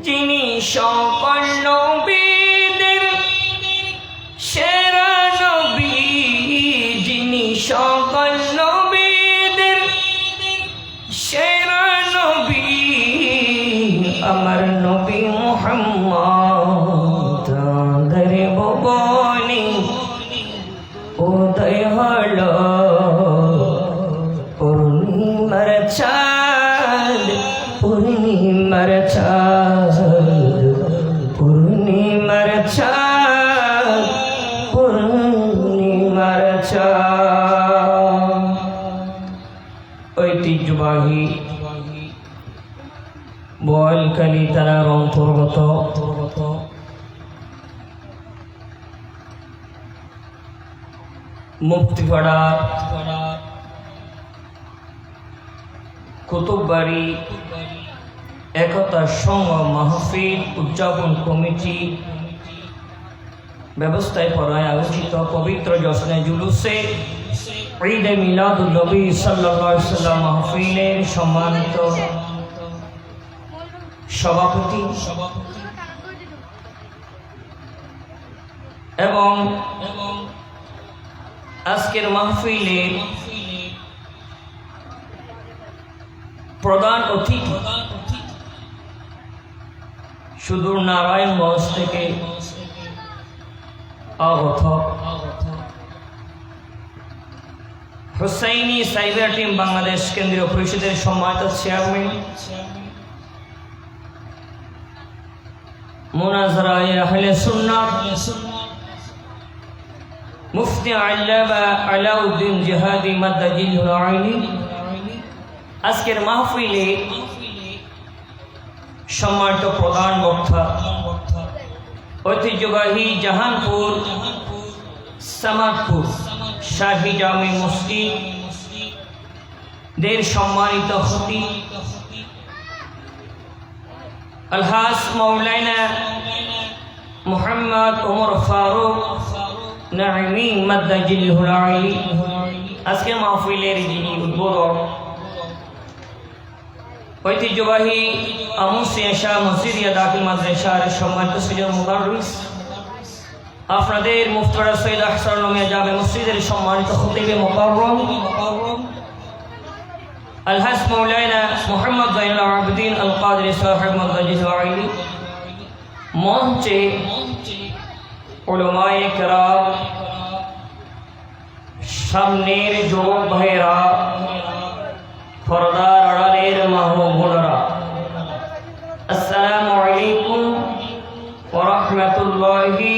যিনি সকল নবীদের সেরা নবী, যিনি সকল নবীদের সেরা নবী, আমার নবী মুহাম্মদ ধরে ভুবনে উদয় হলো পূর্ণিমার চাঁদ, পূর্ণিমার চাঁদ, পূর্ণিমার চাঁদ, পূর্ণিমার চাঁদ। ঐতিহ্যবাহী বোয়ালখালী থানার অন্তর্গত মুক্তিপাড়া কুতুববাড়ি একতা সংঘ মাহফিল উদযাপন কমিটি ব্যবস্থায় পড়ায় আয়োজিত পবিত্র জশ্নে জুলুসে ঈদে মিলাদুন নবী সাল্লাল্লাহু আলাইহি ওয়াসাল্লাম মাহফিলের সম্মানিত সভাপতি এবং আজকের মাহফিলের প্রধান অতিথি সুদূর নারায়ণগঞ্জ থেকে আগত হুসাইনি সাইবার টিম বাংলাদেশ কেন্দ্রীয় পরিষদের সম্মানিত চেয়ারম্যান, মুনাজারায়ে আহলে সুন্নাহ মুফতি আল্লামা আলাউদ্দিন জিহাদি মাদ্দাজিল আইনি, আজকের মাহফিলে সম্মানিত প্রধান বক্তা ঐতিহ্যবাহী জাহানপুর সামাদপুর শাহী জামে মসজিদ দের সম্মানিত খতিব আলহাজ মাওলানা মুহাম্মদ ওমর ফারুক নাঈমি মাদ্দাজিল হুরাইলি, আজকের মাহফিলের যিনি উদ্বোধক ঐতিহ্যবাহী আমুসিয়া মসজিদিয়া দাখিল মাদ্রাসার সম্মানিত সিনিয়র মুদাররিস, আপনাদের মুফতারা সৈয়দ আহসান মিয়া জামে মসজিদের সম্মানিত খতিবে মুকাররম আলহাজ মাওলানা মুহাম্মদ যাইনুল আবেদিন আল কাদরি সাহেব মাদ্দাজিল হুরাইলি, মঞ্চে উলামায়ে কেরাম, সামনের যুবক ভাইয়েরা, পর্দার আড়ালের মা ও বোনেরা, আসসালামু আলাইকুম ওয়া রাহমাতুল্লাহি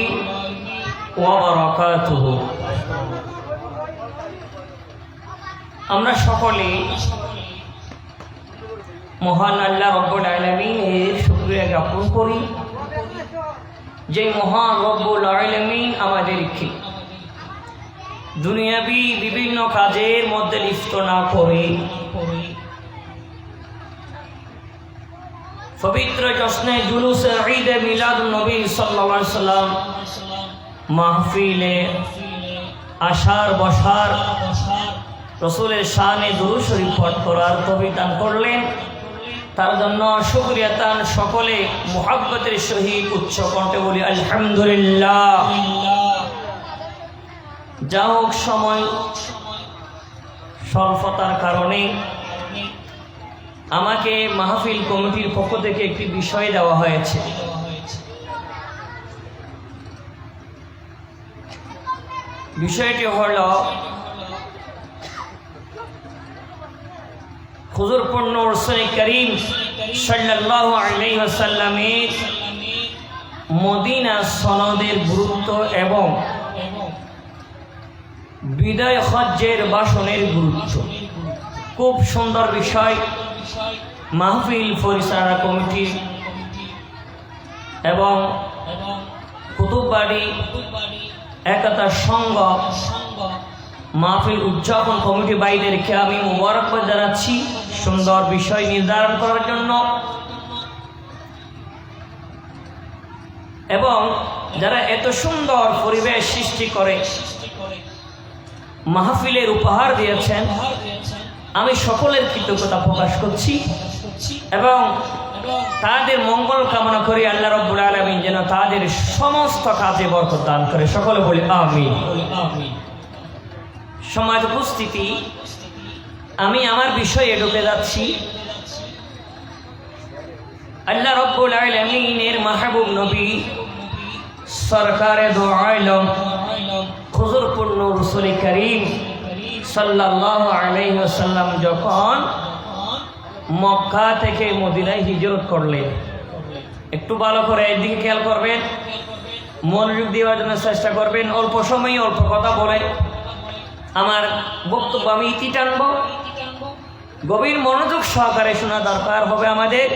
ওয়া বারাকাতুহু। আমরা সকলে মহান আল্লাহ রব্বুল আলামিনের শুকরিয়া জ্ঞাপন করি যে মহান রব্বুল আলামিন আমাদেরকে দুনিয়াবি বিভিন্ন কাজের মধ্যে লিপ্ত না করে পবিত্র জশ্নে জুলুসে ঈদে মিলাদুন নবী সাল্লাল্লাহু আলাইহি ওয়াসাল্লাম মাহফিলে আসার বসার রাসূলের শানে দুরূদ শরীফ পাঠ করার তৌফিক দান করলেন। তার জন্য শুকরিয়া তান সকলে মুহাব্বতের সহিত উচ্চ কণ্ঠে বলি আলহামদুলিল্লাহ। যা হোক, সময় স্বল্পতার কারণে আমাকে মাহফিল কমিটির পক্ষ থেকে একটি বিষয় দেওয়া হয়েছে। বিষয়টি হল হুজুর পূর্ণ রাসূল করিম সাল্লাল্লাহু আলাইহি ওয়াসাল্লামের মদিনা সনদের গুরুত্ব এবং বিদায় হজ্জের ভাষণের গুরুত্ব। খুব সুন্দর বিষয়। মাহফিল পরিচালনা কমিটি এবং কুতুববাড়ি একতা সংঘ মাহফিল উদযাপন কমিটি ভাইদেরকে আমি মুবারকবাদ জানাচ্ছি সুন্দর বিষয় নির্ধারণ করার জন্য, এবং যারা এত সুন্দর পরিবেশ সৃষ্টি করে মাহফিলের উপহার দিয়েছেন, আমি সকলের কৃতজ্ঞতা প্রকাশ করছি। এবং তাদের মঙ্গল কামনা করি আল্লাহ রাব্বুল আলামিন যেন তাদের সমস্ত কাজে বরকত দান করে। সকলে বলি আমিন। সম্মানিত উপস্থিতি, আমি আমার বিষয়ে ঢুকে যাচ্ছি। আল্লাহ রাব্বুল আলামিনের মাহবুব নবী সরকারে দো আলম হুজুর পূর্ণ রাসূল করিম সাল্লাল্লাহু আলাইহি ওয়াসাল্লাম যখন মক্কা থেকে মদিনায় হিজরত করলেন, একটু ভালো করে এদিকে খেয়াল করবেন, মনোযোগ দেওয়ার জন্য চেষ্টা করবেন। অল্প সময়ে অল্প কথা বলে আমার বক্তব্য আমি ইতি টানব, গভীর মনোযোগ সহকারে শোনা দরকার হবে আমাদের।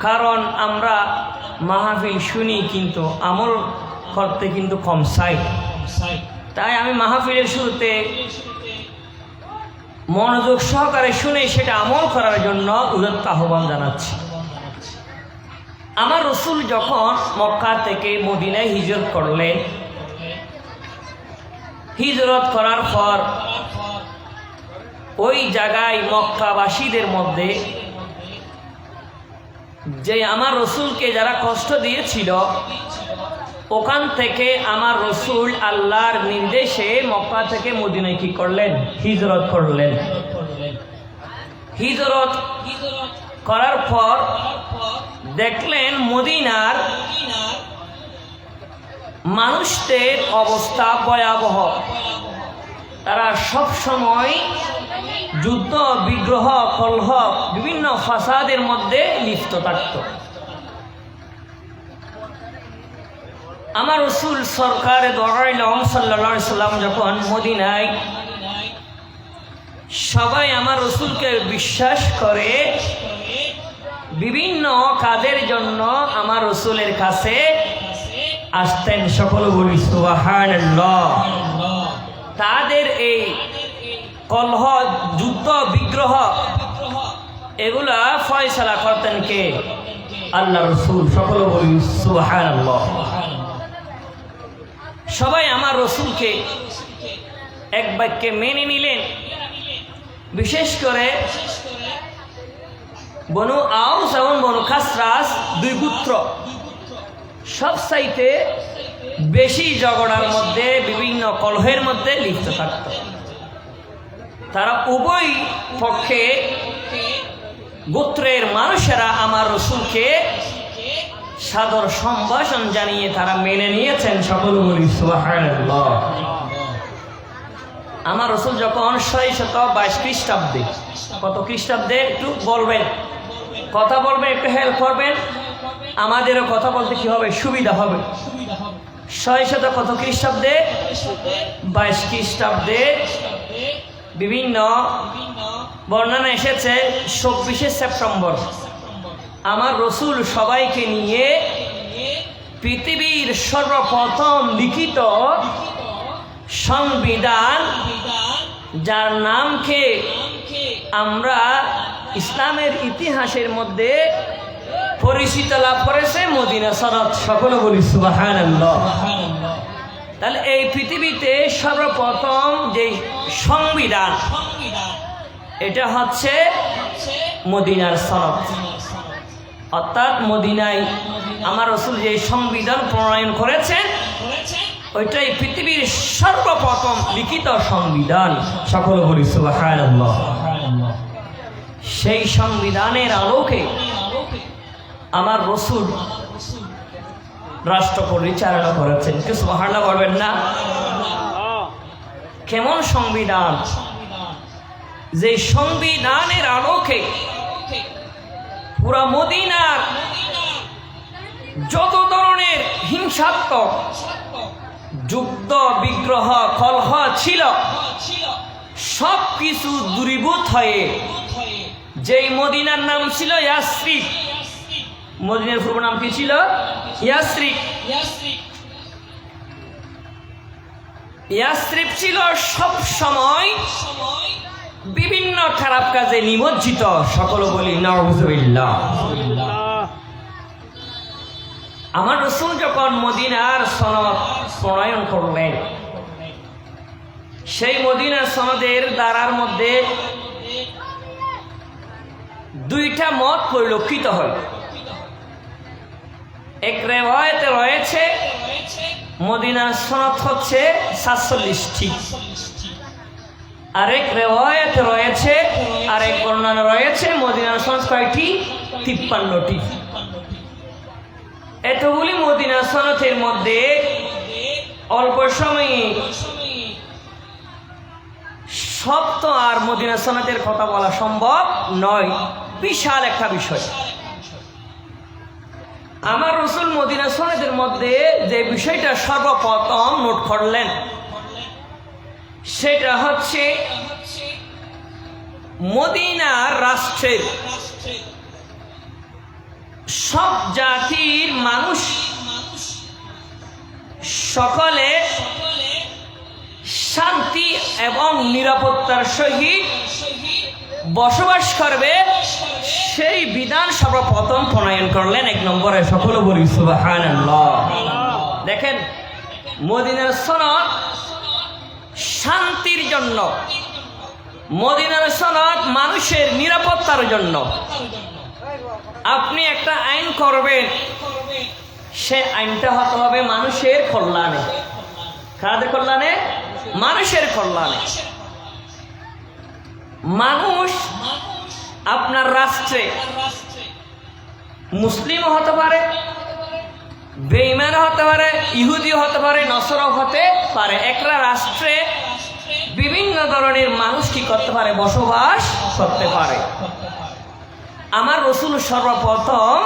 কারণ আমরা মাহফিল শুনি কিন্তু আমল করতে কিন্তু কম চাই। তাই আমি মাহফিলের শুরুতে মনোযোগ সহকারে শুনে সেটা আমল করার জন্য উদাত্ত আহ্বান জানাচ্ছি। আমার রাসূল যখন মক্কা থেকে মদিনায় হিজরত করলেন, হিজরত করার পর ওই জায়গায় মক্কাবাসীদের মধ্যে যে আমার রাসূলকে যারা কষ্ট দিয়েছিল, ওখান থেকে আমার রাসূল আল্লাহর নির্দেশে মক্কা থেকে মদিনায় কি করলেন? হিজরত করলেন। হিজরত করার পর দেখলেন মদিনার মানুষদের অবস্থা ভয়াবহ। তারা সব সময় যুদ্ধ, বিগ্রহ, কলহ, বিভিন্ন ফাসাদের মধ্যে লিপ্ত থাকত। আমার রাসূল সরকারে দো আলম সাল্লাল্লাহু আলাইহি সাল্লাম যখন মদিনায়, সবাই আমার রাসূলকে বিশ্বাস করে বিভিন্ন কাজের জন্য আমার রাসূলের কাছে আসতেন। সকল বলি সুবহানাল্লাহ। তাদের এই কলহ, যুদ্ধ, বিগ্রহ এগুলা ফয়সালা করতেন কে? আল্লাহ রাসূল। সকল বলি সুবহানাল্লাহ। সবাই আমার রাসূলকে এক বাক্যে মেনে নিলেন। বিশেষ করে বনু আউস এবং বনু খাসরাস দুই পুত্র সবচাইতে বেশি ঝগড়ার মধ্যে, বিভিন্ন কলহের মধ্যে লিপ্ত থাকত। তারা উভয় পক্ষে গোত্রের মানুষেরা আমার রাসূলকে সাদর সম্ভাষণ জানিয়ে তারা মেনে নিয়েছেন। সকল বলি সুবহানাল্লাহ। আমার রাসূল যখন 622 খ্রিস্টাব্দে, কত খ্রিস্টাব্দে একটু বলবেন, কথা বলবেন, একটু হেল্প করবেন, আমাদেরও কথা বলতে কি হবে? সুবিধা হবে। 600 কত খ্রিস্টাব্দে? 22 খ্রিস্টাব্দে বিভিন্ন বর্ণনা এসেছে 24শে সেপ্টেম্বর আমার রাসূল সবাইকে নিয়ে পৃথিবীর সর্বপ্রথম লিখিত সংবিধান, যার নামকে আমরা ইসলামের ইতিহাসের মধ্যে পরিচিত লাভ করেছে মদিনা সনদ। সকলে বলি সুবহানাল্লাহ। তাহলে এই পৃথিবীতে সর্বপ্রথম যে সংবিধান, এটা হচ্ছে মদিনার সনদ। অর্থাৎ মদিনায় আমার রাসূল যে সংবিধান প্রণয়ন করেছেন, ওইটাই পৃথিবীর সর্বপ্রথম লিখিত সংবিধান। সকল বলি সুবহানাল্লাহ। সেই সংবিধানের আলোকে আমার রাসূল রাষ্ট্র পরিচালনা করেছেন। কি সুবহানাল্লাহ বলবেন না? কেমন সংবিধান! যে সংবিধানের আলোকে পুরা মদিনার যত ধরনের হিংসাত্মক যুদ্ধ, বিগ্রহ, কলহ ছিল, সব কিছু দূরীভূত হয়ে যেই মদিনার নাম ছিল ইয়াসরিব। মদিনার পূর্ব নাম কি ছিল? ইয়াসরিব। ইয়াসরিব ছিল সব সময় বিভিন্ন খারাপ কাজে নিমজ্জিত। সকল বলি নাউযুবিল্লাহ। আমার রাসূল যখন মদিনার সনদ প্রণয়ন করলেন, সেই মদিনার সনদের দ্বারার মধ্যে দুইটা মত পরিলক্ষিত হয়। এক রিওয়ায়াতে রয়েছে মদিনার সনদ হচ্ছে 47টি, আরেক রিওয়ায়াতে রয়েছে, আরেক বর্ণনা রয়েছে মদিনার সনদ কয়টি? 53টি। এতগুলি মদিনার সনদের মধ্যে অল্প সময়ে সব তো আর মদিনা সনদের কথা বলা সম্ভব নয়, বিশাল একটা বিষয়। আমার রাসূল মদিনা সনদের মধ্যে যে বিষয়টা সর্বপ্রথম নোট করলেন সেটা হচ্ছে মদিনার রাষ্ট্রের সব জাতির মানুষ সকলে শান্তি এবং নিরাপত্তার সহিত বসবাস করবে, সেই বিধান সর্বপ্রথম প্রণয়ন করলেন। এক নম্বরে সকলে বলি সুবহানাল্লাহ। দেখেন, মদিনার সনদ শান্তির জন্য, মদিনার সনদ মানুষের নিরাপত্তার জন্য। আপনি একটা আইন করবেন, সে আইনটা হতে হবে মানুষের কল্যাণে। কাদের কল্যাণে? মানুষের কল্যাণে। মানুষ আপনার রাষ্ট্রে মুসলিমও হতে পারে, বেঈমান হতে পারে, ইহুদিও হতে পারে, নসরাও হতে পারে। একটা রাষ্ট্রে বিভিন্ন ধরনের মানুষ কি করতে পারে? বসবাস করতে পারে। আমার রাসূল সর্বপ্রথম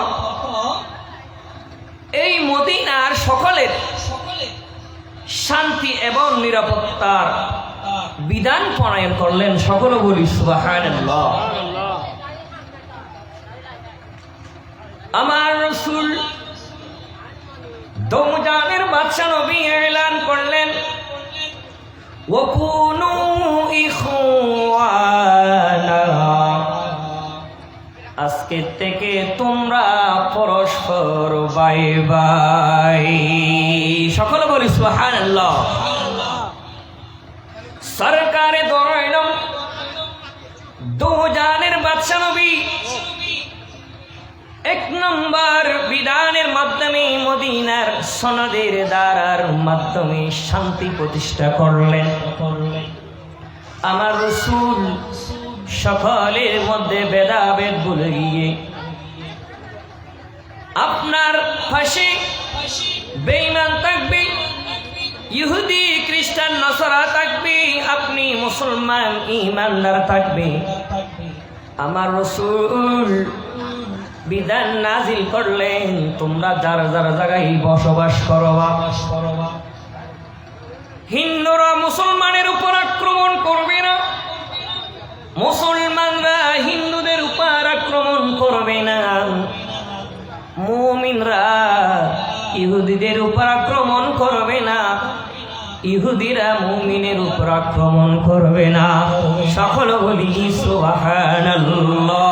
এই মদিনার সকলের শান্তি এবং নিরাপত্তার বিধান প্রণয়ন করলেন। সকলে বলি সুবহানাল্লাহ। আমার রাসূল দৌজানের বাদশা নবী এলান করলেন, ওয়াকুনু ইখওয়ানা, আজকে থেকে তোমরা পরস্পর ভাই ভাই। সকলে বলি সুবহানাল্লাহ। সরকারে দরইলম দৌজানের বাদশা নবী এক নম্বর বিধানের মাধ্যমে মদিনার সনদের দ্বারার মাধ্যমে শান্তি প্রতিষ্ঠা করলেন। আমার রাসূল সকলের মধ্যে ভেদাভেদ ভুলে গিয়ে আপনার পাশে বেঈমান থাকবে, ইহুদি খ্রিস্টান নসরা থাকবে, আপনি মুসলমান ঈমানদার থাকবে। আমার রাসূল বিধান নাজিল করলেন, তোমরা যার যার জায়গায় বসবাস করবা। হিন্দুরা মুসলমানের উপর আক্রমণ করবে না, মুসলমানরা হিন্দুদের উপর আক্রমণ করবে না, মুমিনরা ইহুদিদের উপর আক্রমণ করবে না, ইহুদিরা মুমিনের উপর আক্রমণ করবে না। সকল বলি সুবহানাল্লাহ।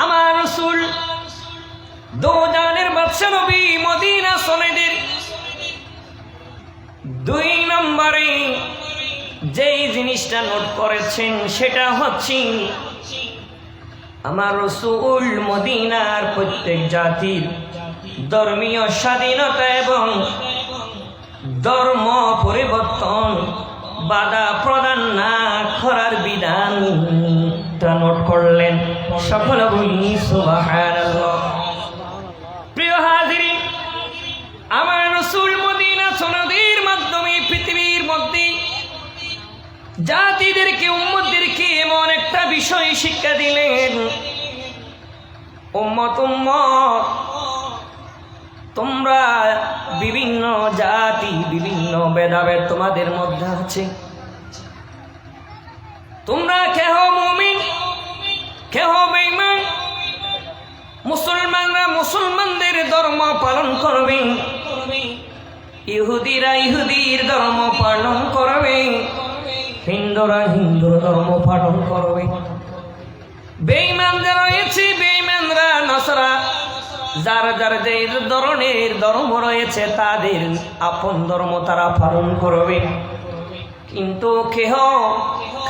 আমার রাসূল দৌজানের বাদশা নবী মদিনা সনদের 2 নম্বরে যেই জিনিসটা নোট করেছেন সেটা হচ্ছে আমার রাসূল মদিনার প্রত্যেক জাতির ধর্মীয় স্বাধীনতা এবং ধর্ম পরিবর্তন বাধা প্রদান না করার বিধানটা নোট করলেন। সকলে বলি সুবহানাল্লাহ। প্রিয় হাজিরিন, আমার রাসূল মদিনা সনদের মাধ্যমে পৃথিবীর মধ্যে জাতিদেরকে, উম্মতদেরকে এমন একটা বিষয় শিক্ষা দিলেন, উম্মত তোমরা বিভিন্ন জাতি, বিভিন্ন ভেদাভেদ তোমাদের মধ্যে আছে, তোমরা কেহ মুমিন কেহ বেঈমান। মুসলমানরা মুসলমানদের ধর্ম পালন করবে, ইহুদিরা ইহুদির ধর্ম পালন করবে, হিন্দুরা হিন্দুর ধর্ম পালন করবে। বেঈমানরা রয়েছে, বেঈমানরা নসরা, যার যার যে ধরনের ধর্ম রয়েছে তাদের আপন ধর্ম তারা পালন করবে। কিন্তু কেহ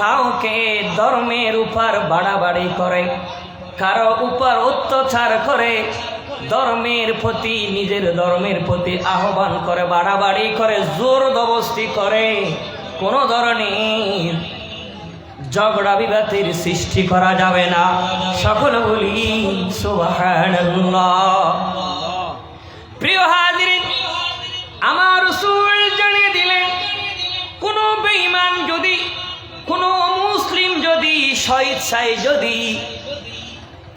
কাউকে ধর্মের উপর বাড়াবাড়ি করে, কারো উপর অত্যাচার করে, ধর্মের প্রতি নিজের ধর্মের প্রতি আহ্বান করে, বাড়াবাড়ি করে, জোর জবরদস্তি করে, কোনো ধরনের ঝগড়া বিবাদের সৃষ্টি করা যাবে না। সকল বলি সুবহানাল্লাহ। প্রিয় হাজিরিন, আমার রাসূল জানিয়ে দিলেন, কোন বেঈমান যদি, কোন মুসলিম যদি স্বেচ্ছায় যদি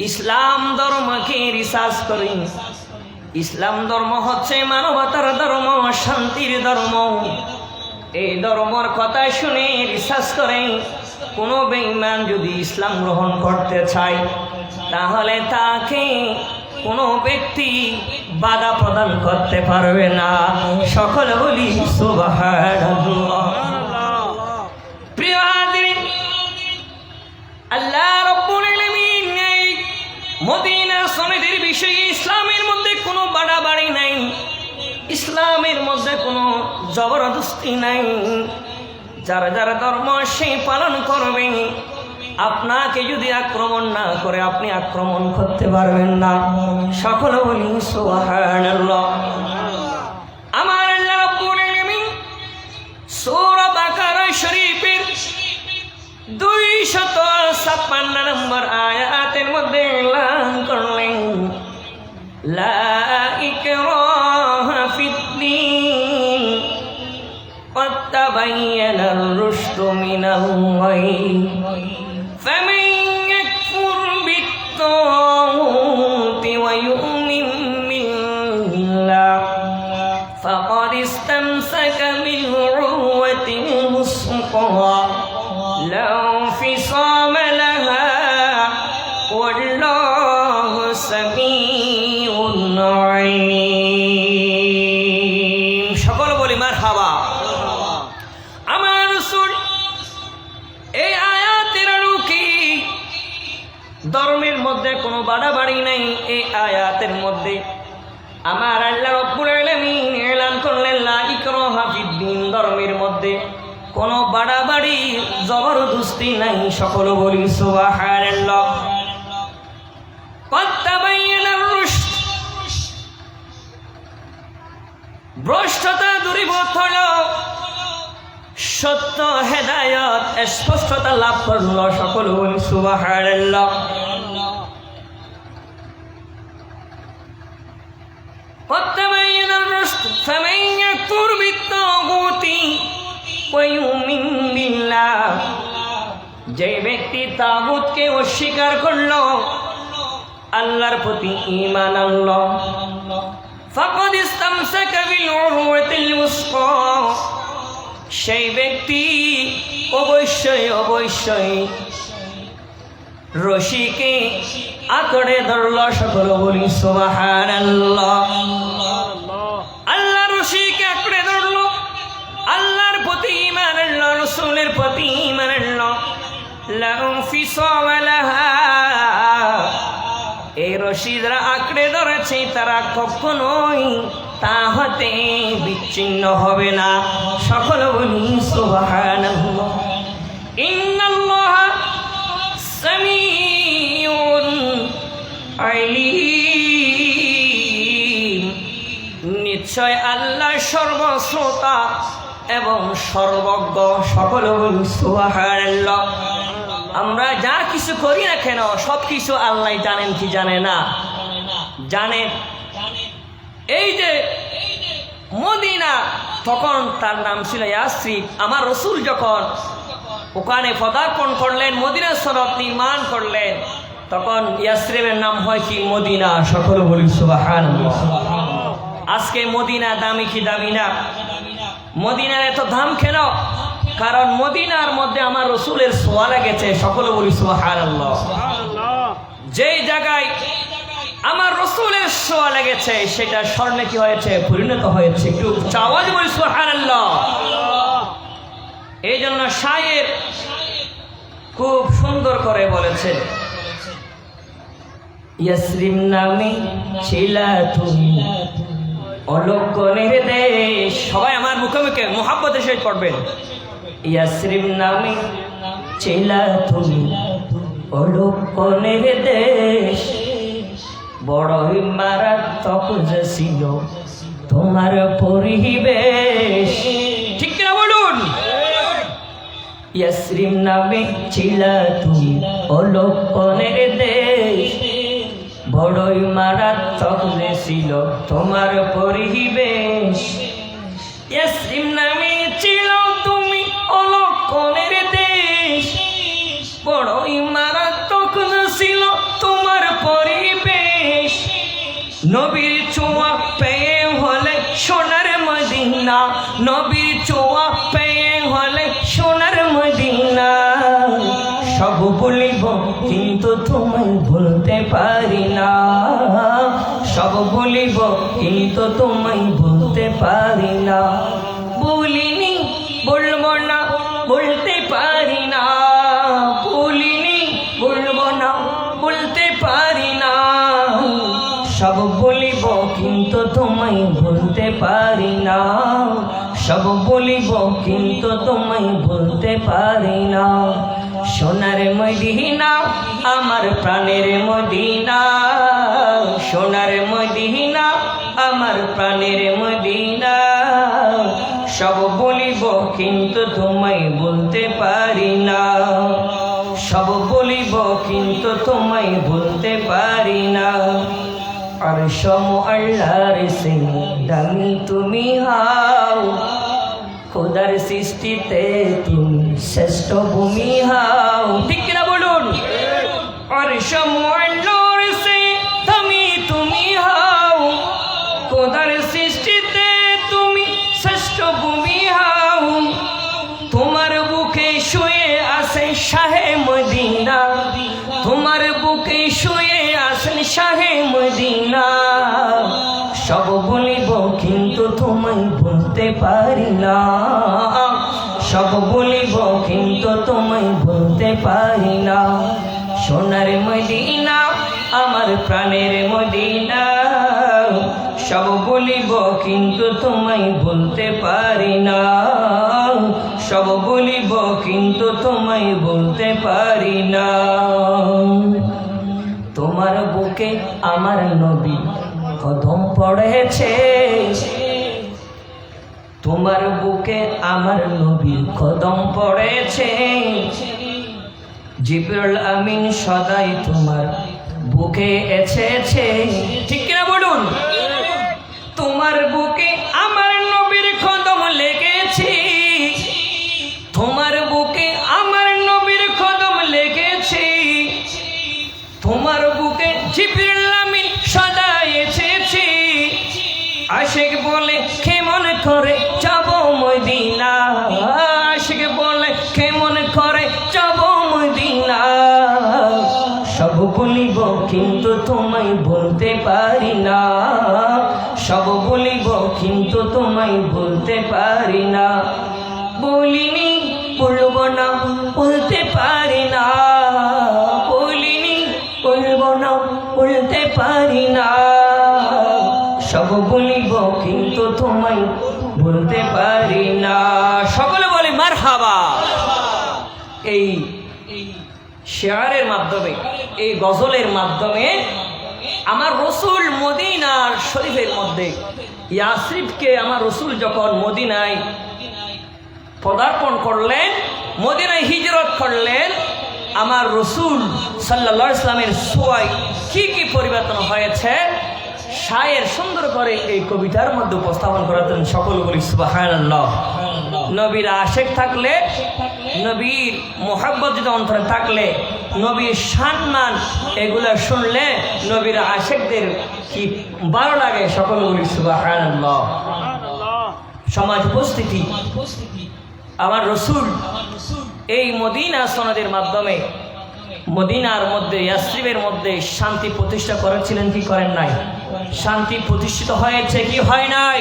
ইসলাম ধর্মকে রিসার্চ করে, ইসলাম ধর্ম হচ্ছে মানবতার ধর্ম, শান্তির ধর্ম, এই ধর্মের কথা শুনে রিসার্চ করে কোন বেঈমান যদি ইসলাম গ্রহণ করতে চায়, তাহলে তাকে কোনো ব্যক্তি বাধা প্রদান করতে পারবে না। সকলে বলি সুবহানাল্লাহ। প্রিয় হাজিরিন, আল্লাহ রাব্বুল আলামিন এই মদিনা সনদের বিষয়ে ইসলামের মধ্যে কোনো বাড়াবাড়ি নাই, ইসলামের মধ্যে কোনো জবরদস্তি নাই। যারা যারা ধর্ম সে পালন করবে, আপনাকে যদি আক্রমণ না করে আপনি আক্রমণ করতে পারবেন না। সকলে বলি সুবহানাল্লাহ। আমার আল্লাহ রাব্বুল আলামিন সূরা বাকারা শরীফের 256 নম্বর আয়াতের মধ্যে এলান করলেন, লা ইকরাহা ফিদ্দীন قد تبين الرشد من الغي فمن يكفر بالطاغوت ويؤمن بالله فقد استمسك بالعروة الوثقى لا انفصام لها والله سميع عليم। সকল বলি মারহাবা। ধর্মের মধ্যে কোনো বাড়াবাড়ি নাই। এই আয়াতের মধ্যে আমার আল্লাহ রাব্বুল আলামিন এলান করলেন, লা ইকরাহা ফিদ্দীন, ধর্মের মধ্যে কোনো বাড়াবাড়ি জবরদস্তি নাই। সকল বলি সুবহানাল্লাহ। قد تبين الرشد, ভ্রষ্টতা দূরীভূত হলো, সত্য হেদায়েত স্পষ্টতা লাভ করলো। সকল বলি সুবহানাল্লাহ। قد تبين الرشد فمن يكفر بالطاغوت ويؤمن بالله, যে ব্যক্তি তাগুতকে অস্বীকার করলো, আল্লাহর প্রতি ঈমান আনলো, ফাকাদ ইসতামসাকা বিল উরওয়াতিল ওয়াসকা, সেই ব্যক্তি অবশ্যই অবশ্যই রশিকে আঁকড়ে ধরল। সকল বলি সুবহানাল্লাহ। আল্লাহ রশিকে আঁকড়ে ধরল, আল্লাহর প্রতি ঈমান আনলো, রাসূলের প্রতি ঈমান আনলো। লা ইনফিসাম লাহা, এই রশি যারা আঁকড়ে ধরেছে তারা কখনোই তা হতে বিচ্ছিন্ন হবে না। সকল বলি সুবহানাল্লাহ। ইন্নাল্লাহা সামিউন আলিম, নিশ্চয় আল্লাহ সর্বশ্রোতা এবং সর্বজ্ঞ। সকল বলি সুবহানাল্লাহ। আমরা যা কিছু করি না কেন সব কিছু আল্লাহ জানেন কি জানে না? জানেন। এই যে মদিনা, তখন তার নাম ছিল ইয়াসরিব। আমার রাসূল যখন ওখানে পদার্পণ করলেন, মদিনা শরীফ নির্মাণ করলেন, তখন ইয়াসরিবের নাম হয় কি? মদিনা। সকলে বলি সুবহানাল্লাহ। আজকে মদিনা দামি কি দামি না? মদিনার এত দাম কেন? কারণ মদিনার মধ্যে আমার রাসূলের ছোঁয়া লেগেছে। সকলে বলি সুবহানাল্লাহ। যেই জায়গায় আমার রাসূলের ছোঁয়া লেগেছে সেটা স্বর্ণে কি হয়েছে? পরিণত হয়েছে। একটু আওয়াজ বলি সুবহানাল্লাহ। এই জন্য শায়ের খুব সুন্দর করে বলেছে, ইয়াসরিব নামে ছিলা তুমি অলক্ষণের দেশ। সবাই আমার মুখে মুখে মুহাব্বতের সহিত পড়বেন। ইয়াসরিব নামে ছিলা তুমি অলক্ষণের দেশ, বড়ই মারাত্মক যে ছিল তোমার পরিবেশ। ঠিক কিনা বলুন? ইয়াসরিব নামে ছিলা তুমি অলক্ষণের দেশ, বড়ই মারাত্মক যে ছিল তোমার পরিবেশ। ইয়াসরিব নামে ছিল তুমি অলক্ষণের দেশ, বড়ই মারাত্মক যে ছিল তোমার পরিবেশ। নবীর ছোঁয়া পেয়ে হলে সোনার মদিনা, নবীর ছোঁয়া পেয়ে হলে সোনার মদিনা। সব বলিব কিন্তু তোমায় ভুলতে পারি না, সব বলিব কিন্তু তোমায় ভুলতে পারি না। বলিনি বলবো না বলতে পারি না, বলিনি বলবো না বলতে পারি না। সব বলিব কিন্তু তোমায় ভুলতে পারি না, সব বলিব কিন্তু তোমায় ভুলতে পারি না। সোনার মদিনা আমার প্রাণের মদিনা, সোনার মদিনা আমার প্রাণের মদিনা। সব বলিব কিন্তু তোমায় বলতে পারি না, সব বলিব কিন্তু তোমায় বলতে পারি না। আর সম আল্লাহর সে দামি তুমি হাও, খোদার সৃষ্টিতে তুমি শ্রেষ্ঠ ভূমি হাও। ঠিক কিনা বলুন? আর সম আল্লাহর সে দামি তুমি হাও, খোদার সৃষ্টিতে তুমি শ্রেষ্ঠ ভূমি হাও। তোমার বুকে শুয়ে আছে শাহে মদিনা, তোমার বুকে শুয়ে আছেন শাহে মদিনা। সব বলিব কিন্তু তোমায় ভুলতে পারি না, সব বলিব কিন্তু তোমায় ভুলতে পারি না। সোনার মদিনা আমার প্রাণের মদিনা, সব বলিব কিন্তু তোমায় ভুলতে পারি না, সব বলিব কিন্তু তোমায় বলতে পারি না। তোমার বুকে আমার নবী কদম পড়েছে, তোমার বুকে আমার নবী কদম পড়েছে। জিবরাইল আমিন সদাই তোমার বুকে এসেছে। ঠিক কিনা বলুন? তোমার বুকে আমার নবীর কদম লেগেছে, তোমার বুকে আমার নবীর কদম লেগেছে। তোমার বুকে জিবরাইল আমিন সদাই এসেছে। আশিক বলে কেমন করে যাব মদিনা, আশিক বলে কেমন করে যাব মদিনা। সব বলিব কিন্তু তোমায় বলতে পারি না, সব বলিব কিন্তু তোমায় বলতে পারি না। বলিনি বলবো না বলতে পারি না, বলিনি বলবো না বলতে পারি না। সব বলিব কিন্তু তোমায় বলতে পারি না। সকলে বলে মারহাবা। এই শেয়ারের মাধ্যমে, এই গজলের মাধ্যমে আমার রসুল মদিনার শরীফের মধ্যে ইয়াসরিবকে আমার রসুল যখন মদিনায় পদার্পণ করলেন, মদিনায় হিজরত করলেন, আমার রসুল সাল্লাল্লাহু আলাইহি ওয়াসাল্লামের ছোঁয়ায় কি কি পরিবর্তন হয়েছে শায়ের সুন্দর করে এই কবিতার মধ্যে উপস্থাপন করেছেন। সকল বলি সুবহানাল্লাহ। নবীর আশেক থাকলে, নবীর মোহাব্বত যদি অন্তরে থাকলে, নবীর সম্মান এগুলো শুনলে নবীর আশেকদের কি ভালো লাগে। সকল বলি সুবহানাল্লাহ। সমাজ উপস্থিতি, আমার রসুল এই মদিনা সনদের মাধ্যমে মদিনার মধ্যে, ইয়াসরিবের মধ্যে শান্তি প্রতিষ্ঠা করেছিলেন কি করেন নাই? শান্তি প্রতিষ্ঠিত হয়েছে কি হয় নাই?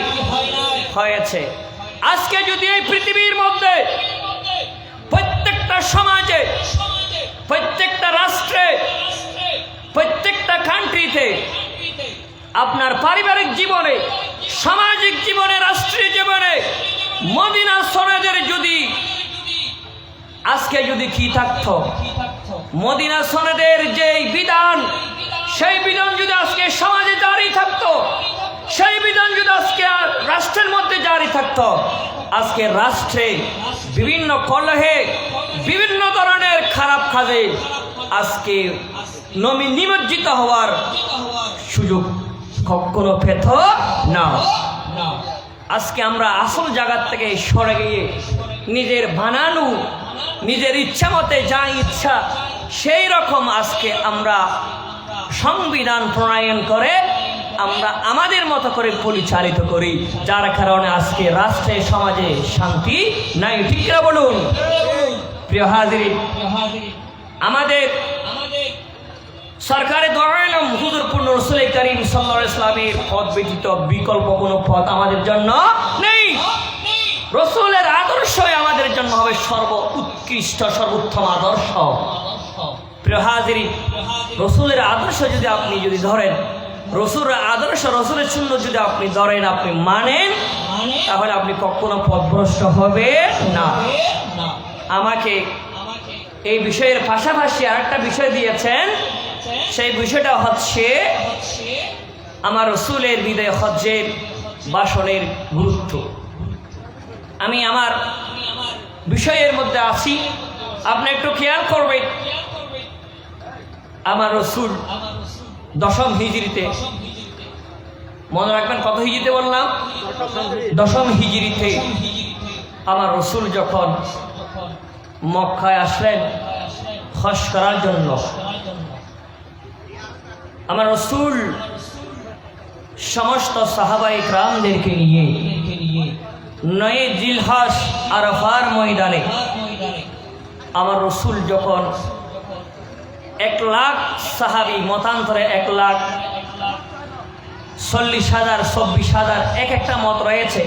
হয়েছে। আজকে যদি এই পৃথিবীর মধ্যে প্রত্যেকটা সমাজে, প্রত্যেকটা রাষ্ট্রে, প্রত্যেকটা কান্ট্রিতে আপনার পারিবারিক জীবনে, সামাজিক জীবনে, রাষ্ট্রীয় জীবনে মদিনা সনদের যদি আজকে যদি কি থাকতো, মদিনা সনদের যেই বিধান, সেই বিধান যদি আজকে সমাজে জারি থাকতো, সেই বিধান যদি আজকে রাষ্ট্রের মধ্যে জারি থাকতো, আজকে রাষ্ট্রে বিভিন্ন কলহে, বিভিন্ন ধরনের খারাপ কাজে আজকে নিমজ্জিত হওয়ার সুযোগ কখনো পেত না। আজকে আমরা আসল জায়গা থেকে সরে গিয়ে নিজের বানানো, নিজের ইচ্ছা মতে যা ইচ্ছা সেই রকম আজকে আমরা সংবিধান প্রণয়ন করে আমরা আমাদের মতো করে পরিচালিত করি, যার কারণে আজকে রাষ্ট্রে সমাজে শান্তি নাই। ঠিক না বলুন? প্রিয় হাজির, আমাদের সরকারে দোয়াইলাম হুজুর পূর্ণ রাসূল করিম সাল্লাল্লাহু আলাইহি ওয়াসাল্লামের পথ ব্যতীত বিকল্প কোনো পথ আমাদের জন্য নেই। রাসূলের আদর্শই আমাদের জন্য হবে সর্ব উৎকৃষ্ট সর্বোত্তম আদর্শ। প্রিয় হাজির, রাসূলের আদর্শ যদি আপনি ধরেন, রাসূলের আদর্শ, রাসূলের সুন্নাত যদি আপনি ধরেন, আপনি মানেন, তাহলে আপনি কখনো পথভ্রষ্ট হবে না। আমাকে এই বিষয়ের পাশাপাশি আরেকটা বিষয় দিয়েছেন, সেই বিষয়টা হচ্ছে আমার রাসূলের বিদায় হজ্জের ভাষণের গুরুত্ব। আমি আমার বিষয়ের মধ্যে আছি, আপনি একটু খেয়াল করবেন। আমার রাসূল দশম হিজরিতে, মনে রাখবেন কত হিজরিতে বললাম? দশম হিজরিতে আমার রাসূল যখন মক্কায় আসলেন হজ করার জন্য, আমার রাসূল সমস্ত সাহাবায়ে কিরামদেরকে নিয়ে 9 জিলহজ আরাফার ময়দানে আমার রাসূল যখন 1 লাখ সাহাবী, মতান্তরে 1,40,000, 24,000, এক একটা মত রয়েছে,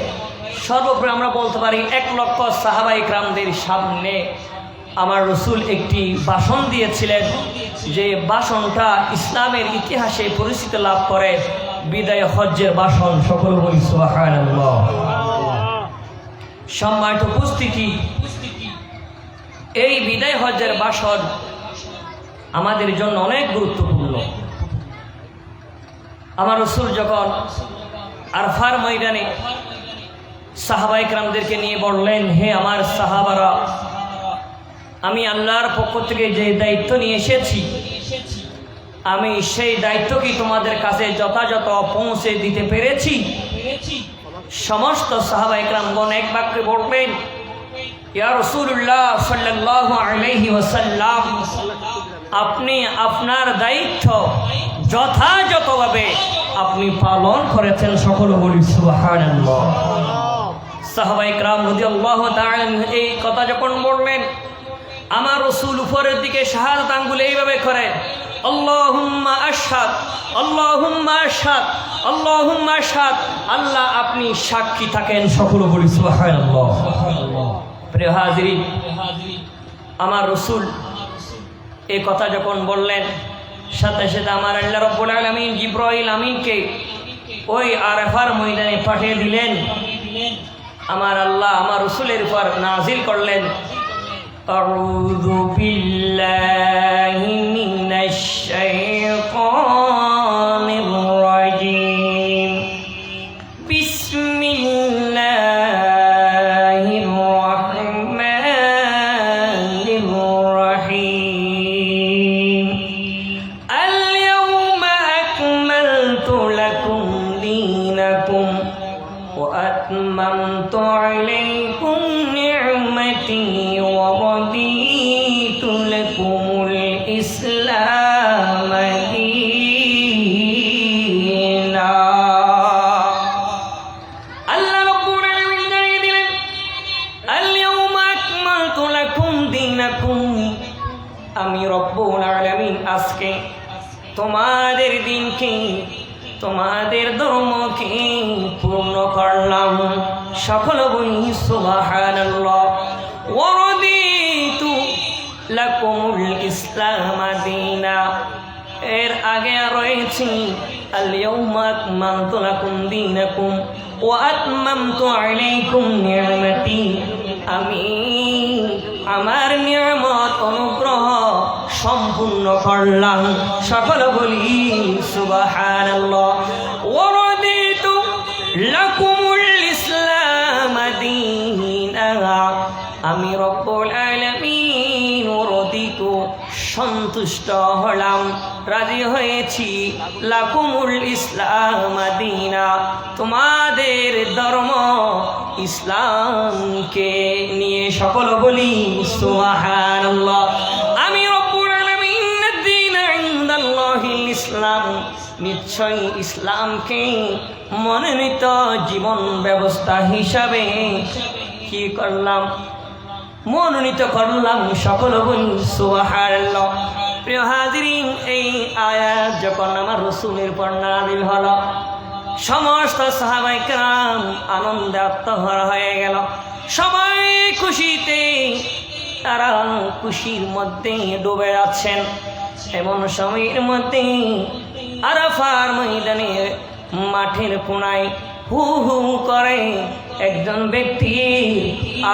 সর্বোপরি আমরা বলতে পারি 1 লক্ষ সাহাবায়ে কিরামদের সামনে আমার রাসূল একটি ভাষণ দিয়েছিলেন, যে ভাষণটা ইসলামের ইতিহাসে পরিচিতি লাভ করে বিদায় হজ্জের ভাষণ। সকল বলি সুবহানাল্লাহ। সম্মানিত উপস্থিতি, এই বিদায় হজ্জের ভাষণ আমাদের জন্য অনেক গুরুত্বপূর্ণ। আমার রাসূল যখন আরাফার ময়দানে সাহাবায়ে কিরামদেরকে নিয়ে বললেন, হে আমার সাহাবারা, আমি আল্লাহর পক্ষ থেকে যে দায়িত্ব নিয়ে এসেছি, আমি সেই দায়িত্ব কি তোমাদের কাছে যথাযথ পৌঁছে দিতে পেরেছি? সমস্ত সাহাবায়ে কিরামগণ এক বাক্যে বললেন, ইয়া রাসূলুল্লাহ সাল্লাল্লাহু আলাইহি ওয়াসাল্লাম, আপনি আপনার দায়িত্ব যথাযথভাবে আপনি পালন করেছেন। সকল বলি সুবহানাল্লাহ। সাহাবায়ে কিরাম রাদিয়াল্লাহু তাআলা এই কথা যখন বললেন, আমার রাসূল উপরের দিকে শাহাদাত আঙ্গুল এইভাবে করে, আল্লাহুম্মা আশহাদ, আল্লাহুম্মা আশহাদ, আল্লাহুম্মা আশহাদ, আল্লাহ আপনি সাক্ষী থাকেন। সকল বলি সুবহানাল্লাহ। প্রিয় হাজিরিন, আমার রাসূল এই কথা যখন বললেন, সাথে সাথে আমার আল্লাহ রাব্বুল আলামিন জিবরাইল আমিনকে ওই আরাফার ময়দানে পাঠিয়ে দিলেন। আমার আল্লাহ আমার রাসূলের উপর নাজিল করলেন, আউযু বিল্লাহি মিনাশ শাইতানির রাজীম, বিসমিল্লাহির রাহমানির রাহিম, আল ইয়াওমা আকমালতু লাকুম দীনাকুম ওয়া আতমামতু আলাইকুম নি'মাতি ওয়া রাদিতু লাকুমুল ইসলাম দীনা। আল্লাহ রাব্বুল আলামিন জানিয়ে দিলেন, আল ইয়াওমা আকমালতু লাকুম দীনাকুম, আমি রব্বুল আলামিন আজকে তোমাদের দিনকে, তোমাদের ধর্মকে পূর্ণ করলাম। সকল বলি সুবহানাল্লাহ। ওয়া রাদিতু লাকুমুল ইসলাম দীনা, এর আগে রয়েছে আল ইয়াওমা আকমালতু লাকুম দীনাকুম ওয়া আতমামতু আলাইকুম নি'মাতি, আমি আমার নিয়ামত অনুগ্রহ সম্পূর্ণ করলাম। সকল বলি সুবহানাল্লাহ। ওয়ারাদিতু লাকুমুল ইসলাম দীনা, আমি রব্বুল আলামিন ওয়ারাদিতু সন্তুষ্ট হলাম, রাজি হয়েছি, লাকুমুল ইসলাম দীনা, তোমাদের ধর্ম ইসলামকে নিয়ে। সকল বলি সুবহানাল্লাহ। আমি রব্বুল আলামিন দ্বীন ইনদাল্লাহিল ইসলাম, নিশ্চয়ই ইসলামকে মনোনীত জীবন ব্যবস্থা হিসাবে কি করলাম? মনোনীত করলাম। সকল বলি সুবহানাল্লাহ। প্রিয় হাজিরিন, এই আয়াত যখন আমার রাসূলের উপর নাযিল হলো, সমস্ত সাহাবায়ে কেরাম আনন্দে আত্মহারা হয়ে গেল। সবাই খুশিতে, তারা খুশির মধ্যে ডুবে যাচ্ছেন। এমন সময়ের মধ্যে আরাফার ময়দানে মাঠের কোনায় হু হু করে একজন ব্যক্তির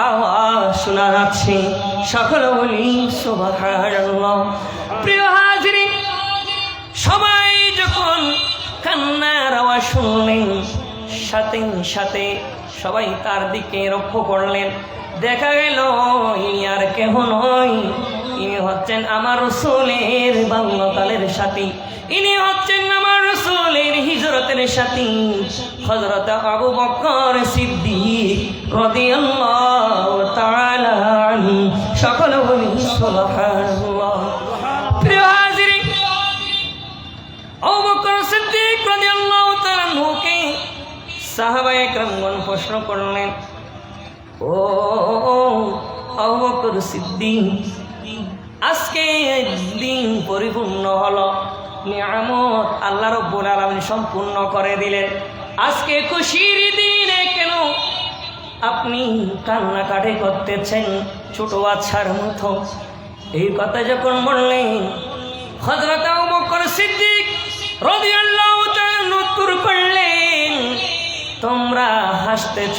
আওয়াজ শোনা যাচ্ছে। সকল বলি সুবহানাল্লাহ। প্রিয় হাজিরিন, সবাই যখন কান্নার আওয়াজ শুনলেন, সাথে সাথে সবাই তার দিকে লক্ষ্য করলেন। দেখা গেল ইনি আর কেহ নয়, ইনি হচ্ছেন আমার রাসূলের বাল্যকালের সাথী, ইনি হচ্ছেন আমার রাসূলের হিজরতের সাথী হযরত আবু বকর সিদ্দিক রাদিয়াল্লাহু তাআলা আনহু। সকল বলি সুবহানাল্লাহ। প্রিয় হাজিরিন, আবু বকর সিদ্দিক রাদিয়াল্লাহু তাআলা আনহুকে সাহাবায়ে কেরামগণ প্রশ্ন করলেন, ও আবু বকর সিদ্দিক, আজকে দিন পরিপূর্ণ হলো, নিয়ামত আল্লাহ রাব্বুল আলামিন সম্পূর্ণ করে দিলেন, আজকে খুশির দিনে কেন আপনি কান্নাকাটি করতেছেন ছোট বাচ্চার মতো? এই কথা যখন বললেন, হযরত আবু বকর সিদ্দিক রাদিয়াল্লাহু তাআলা উত্তর করলেন, তোমরা হাসতেছ,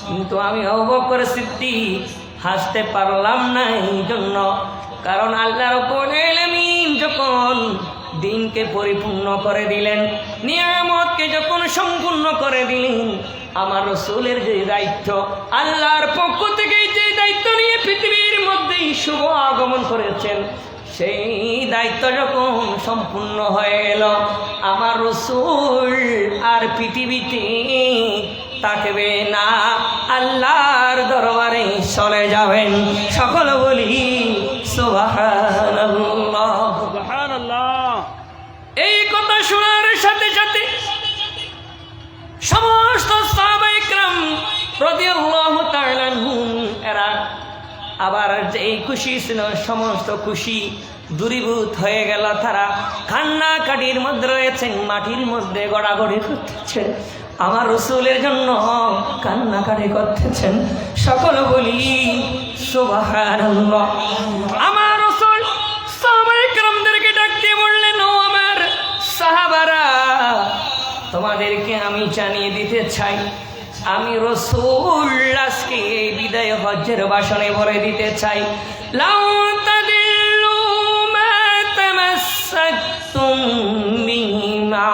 কিন্তু আমি আবু বকর সিদ্দিক হাসতে পারলাম না। এই জন্য, কারণ আল্লাহ রাব্বুল আলামিন যখন দিনকে পরিপূর্ণ করে দিলেন, নিয়ামতকে যখন সম্পূর্ণ করে দিলেন, আমার রাসূলের যে দায়িত্ব, আল্লাহর পক্ষ থেকে যে দায়িত্ব নিয়ে পৃথিবীর মধ্যে শুভ আগমন করেছেন, সেই দায়িত্ব যখন সম্পূর্ণ হয়ে গেল, আমার রাসূল আর পৃথিবীতে থাকবে না, আল্লাহর দরবারে চলে যাবেন। সকল বলি সুবহানাল্লাহ, সুবহানাল্লাহ। এই কথা শোনার সাথে সাথে সমস্ত সাহাবায়ে কেরাম রাদিয়াল্লাহু তাআলা আনহুম এরা আবার যে খুশি ছিল, সমস্ত খুশি দূরীভূত হয়ে গেল। তারা কান্নাকাটির মধ্যে রয়েছেন, মাটির মধ্যে গড়াগড়ি করতেছেন, আমার রাসূলের জন্য কান্নাকাটি করতেছেন। সকল বলি সুবহানাল্লাহ। আমার রাসূল সাহাবায়ে কেরামদেরকে ডাক দিয়ে বললেন, ও আমার সাহাবারা, তোমাদেরকে আমি জানিয়ে দিতে চাই, আমি রাসূল আজকে এই বিদায় হজ্জের ভাষণে বলে দিতে চাই, লাউ তাদিল্লু মা তামাসসাকতুম বিহিমা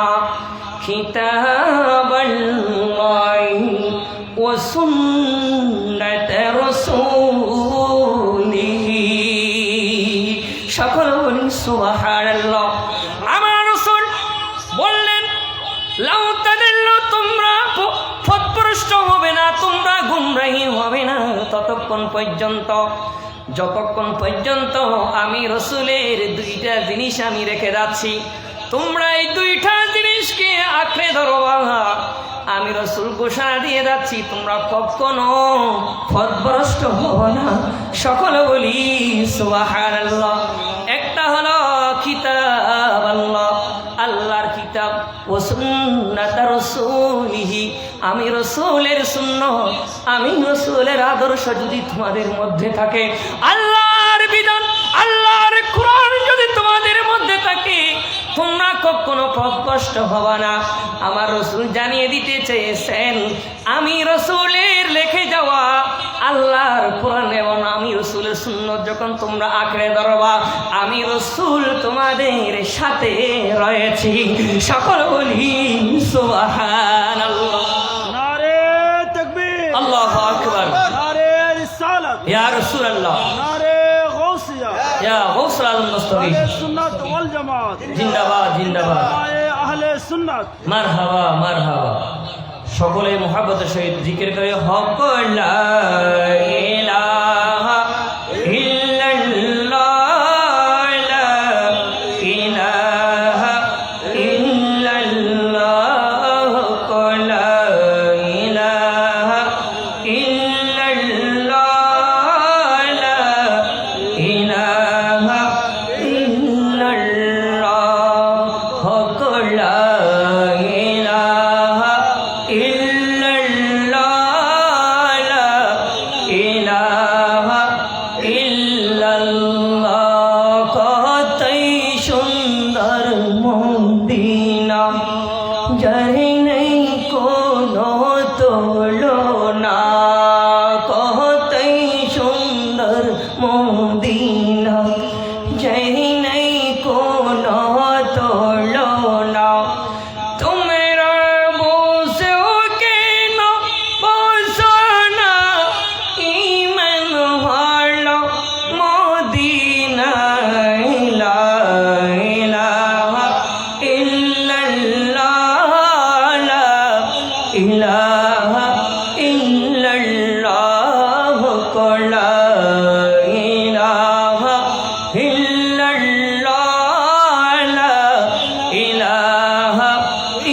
কিতাবাল্লাহি ওয়া সুন্নাত রাসূলিহি। সকল বলি সুবহানাল্লাহ। আমার রাসূল বললেন, লাউ তাদিল্লু, তোমরা পথভ্রষ্ট হবে না, তোমরা গুমরাহী হবে না যতক্ষণ পর্যন্ত আমি রাসূলের দুইটা জিনিস আমি রেখে যাচ্ছি, তোমরা এই দুইটা জিনিসকে আঁকড়ে ধরবা। আমি রাসূল ঘোষণা দিয়ে যাচ্ছি, তোমরা কখনো পথভ্রষ্ট হবে না। সকল বলি সুবহানাল্লাহ। একটা হলো কিতাব আল্লাহ, আল্লাহর কিতাব, ও সুন্নাত রাসূলিহি, আমি রাসূলের সুন্নাত, আমি রাসূলের আদর্শ যদি তোমাদের মধ্যে থাকে, আল্লাহর বিধান, আল্লাহর কোরআন যদি তোমাদের মধ্যে থাকে, তোমরা কখনো পথভ্রষ্ট হবে না। আমার রাসূল জানিয়ে দিতে চেয়েছেন, আমি রাসূলের লিখে যাওয়া আল্লাহর কোরআন এবং আমি রসুলের সুন্নত যখন তোমরা আঁকড়ে ধরবা, আমি রসুল তোমাদের সাথে রয়েছি। সকল বলি সুবহানাল্লাহ। नारे तकबीर, আল্লাহু আকবার। नारे रिसालत, ইয়া রাসূলুল্লাহ, नारे गौसिया, ইয়া গৌসুল আজম মুস্তাফি, अहले सुन्नत वल जमात, জিন্দাবাদ জিন্দাবাদ, आए अहले सुन्नत। মারহাবা মারহাবা। সকলে মুহাব্বতের সহিত জিকির করে হক লা ইলাহা ইল্লাল্লাহ, লা ইলাহা ইল্লাল্লাহ, লা ইলাহা ইল্লাল্লাহ, লা ইলাহা ইল্লাল্লাহ, হক লা ইলাহা ইল্লাল্লাহ, লা ইলাহা ইল্লাল্লাহ। কতই সুন্দর মদিনা, যার নেই কোনো তুলনা। কতই সুন্দর মদিনা, যার নেই কোনো তুলনা। তোমরা বসো কেন বসো না, ঈমান হলো মদিনায়। লা ইলাহা ইল্লাল্লাহ, লা ইলাহা ইল্লাল্লাহ, লা ইলাহা ইল্লাল্লাহ, লা ইলাহা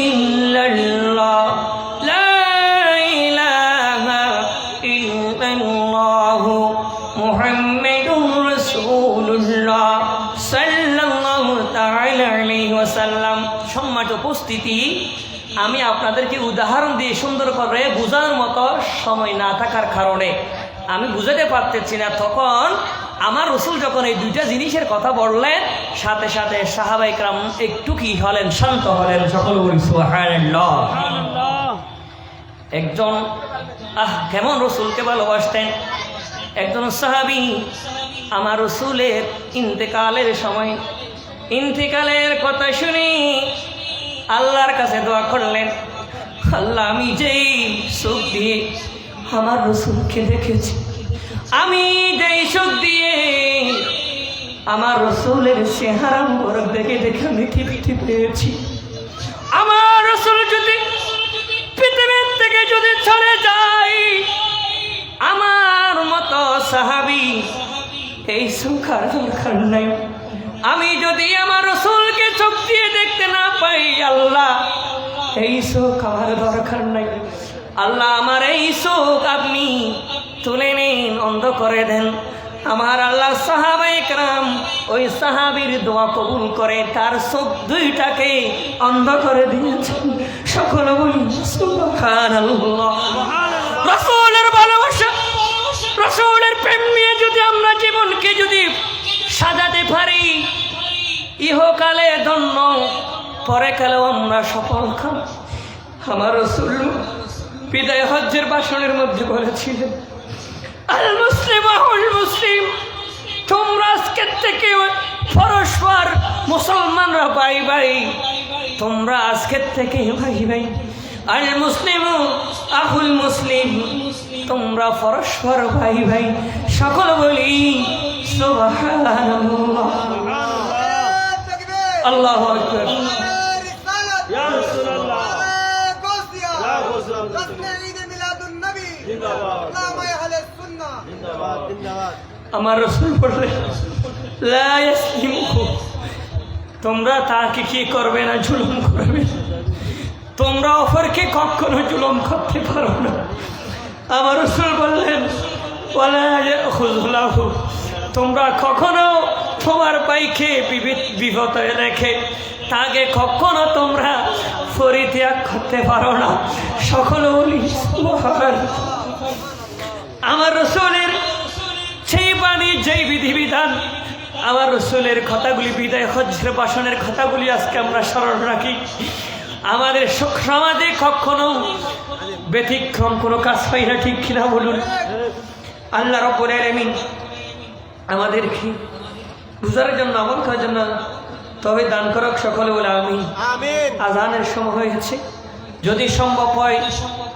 ইল্লাল্লাহ, লা ইলাহা ইল্লাল্লাহ, মুহাম্মাদুর রাসূলুল্লাহ সাল্লাল্লাহু তাআলা আলাইহি ওয়াসাল্লাম। সম্মানিত উপস্থিতি, আমি আপনাদেরকে উদাহরণ দিয়ে সুন্দর করে বোঝানোর মতো সময় না থাকার কারণে আমি বুঝাতে পারতেছি না। তখন আমার রসুল যখন এই দুইটা জিনিসের কথা বললেন, সাথে সাথে সাহাবায়ে কেরাম একটু কি হলেন, শান্ত হলেন। সকল বলি সুবহানাল্লাহ। सुबहानअल्लाह। একজন কেমন রসুলকে ভালোবাসতেন। একজন সাহাবী আমার রসুলের ইন্তেকালের সময়, ইন্তেকালের কথা শুনি আল্লাহর কাছে দোয়া করলেন, আল্লাহ আমি যেই চোখ দিয়ে আমার রসুলকে দেখেছি, আমি যেই চোখ দিয়ে আমার রসুলের চেহারা মোবারক দেখে দেখে আমি তৃপ্তি পেয়েছি, আমার রসুল যদি পৃথিবীর থেকে যদি চলে যায়, আমার মতো সাহাবী এই সংখ্যার দরকার নাই। আমি যদি আমার রসুলকে চোখ দিয়ে দেখতে না পাই, আল্লাহ এই চোখ আমার দরকার নাই। আল্লাহ আমার এই চোখ আপনি তুলে নিন, অন্ধ করে দেন। আমার আল্লাহ সাহাবায়ে কেরাম ওই সাহাবীর দোয়া কবুল করে তার চোখ দুইটাকে অন্ধ করে দিয়েছেন। সকলে বলি সুবহানাল্লাহ। রাসূলের ভালোবাসা, রাসূলের প্রেম নিয়ে যদি আমরা জীবনকে যদি সাজাতে পারি, ইহকালে ধন্য, পরে কালেও আমরা সফল হব। আমার রাসূল বিদায় হজ্জের ভাষণের মধ্যে বলেছিলেন, আল মুসলিম আহুল মুসলিম, তোমরা আজকের থেকে পরস্পর মুসলমানরা ভাই ভাই, তোমরা আজকের থেকে ভাই ভাই। আল মুসলিম আহুল মুসলিম, তোমরা পরস্পর ভাই ভাই। সকল বলি সুবহানাল্লাহ। আল্লাহু আকবার। या रसूल अल्लाह, আমার রাসূল বললেন, লা ইয়াসলিমুকু, তোমরা তাকে কি করবে না, জুলুম করবে। তোমরা অপরকে কখনো জুলুম করতে পারো না। আমার রাসূল বললেন, ওয়ালা ইয়াখুযুলাহু, তোমরা কখনো তোমার ভাইকে বিপদে রেখে তাকে কখনো তোমরা পরিত্যাগ করতে পারো না। সকলে বলি সুবহানাল্লাহ। আমার রাসূলের সেই বাণী, যেই বিধিবিধান, আমার রাসূলের কথাগুলি, বিদায় হজ্জের ভাষণের কথাগুলি আজকে আমরা স্মরণ রাখি। আমাদের সমাজে কখনো ব্যতিক্রম কোনো কাজ হয় না, ঠিক কিনা বলুন? আল্লাহ রাব্বুল আলামিন আমাদেরকে বুঝার জন্য, আমল করার জন্য তবে দান করক। সকলে বলে আমিন। আমিন। আজানের সময় হয়েছে, যদি সম্ভব হয়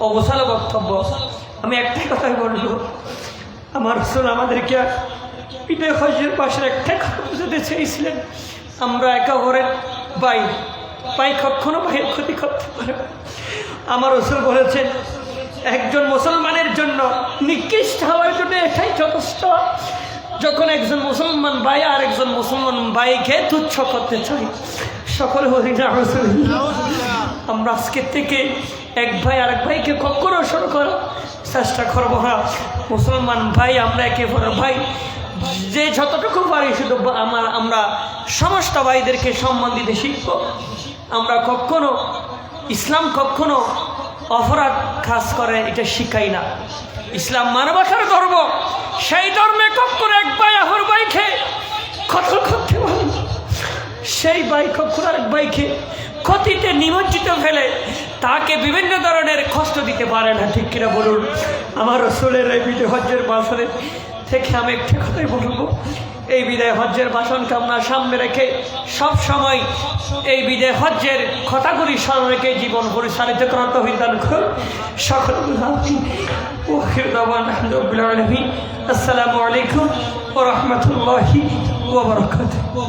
অবসাল বক্তব্য আমি একটাই কথাই বলবো। আমার রাসূল আমাদেরকে বিদায় হজ্জের পাশে একটাই কথা বুঝাতে চেয়েছিলেন, আমরা একেবারে ভাই কখনো ভাইয়ের ক্ষতি করতে পারে। আমার রাসূল বলেছেন একজন মুসলমানের জন্য নিকৃষ্ট হওয়ার জন্য এটাই যথেষ্ট, যখন একজন মুসলমান ভাই আর একজন মুসলমান ভাইকে তুচ্ছ করতে চাই। সকলে বলি না আমরা আজকের থেকে এক ভাই আরেক ভাইকে কখনো শুরু করার চেষ্টা করবো না। মুসলমান ভাই আমরা একেবারে ভাই, যে যতটুকু পারি শুধু আমরা সমস্ত ভাইদেরকে সম্মান দিতে শিখব। আমরা কখনো ইসলাম কখনো অপরাধ কাজ করে এটা শিখাই না। ইসলাম মানবতার ধর্ম, সেই ধর্মে কখনো এক ভাই অপর ভাইকে কতল করতে পারে না। সেই ভাই কখনো আরেক ভাইকে ক্ষতিতে নিমজ্জিত ফেলে তাকে বিভিন্ন ধরনের কষ্ট দিতে পারে না, ঠিক কিনা বলুন? আমার রাসূলের এই বিদায় হজ্জের ভাষণে থেকে আমি একটা কথাই বলবো, এই বিদায় হজ্জের ভাষণকে আমরা সামনে রেখে সব সময় এই বিদায় হজ্জের কথাগুলি স্মরণ রেখে জীবন পরিচালিত করার তৌফিক দান করুন। সকলে আসসালামু আলাইকুম ওয়া রাহমাতুল্লাহি ওয়া বারাকাতুহু।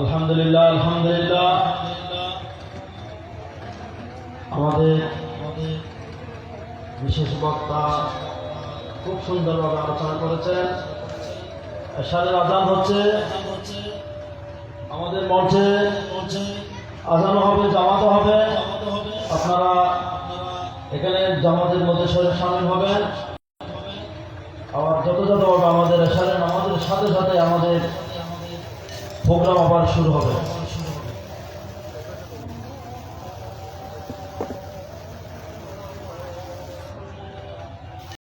আলহামদুলিল্লাহ, আলহামদুলিল্লাহ। আমাদের বিশেষ বক্তা খুব সুন্দরভাবে আলোচনা করেছেন। এশারের আজান হচ্ছে, আমাদের মঞ্চে আজানও হবে, জামাতও হবে। আপনারা এখানে জামাতের মধ্যে শামিল হবেন। আবার যথাযথভাবে আমাদের এশারের নামাজের সাথে সাথে আমাদের প্রোগ্রাম আবার শুরু হবে।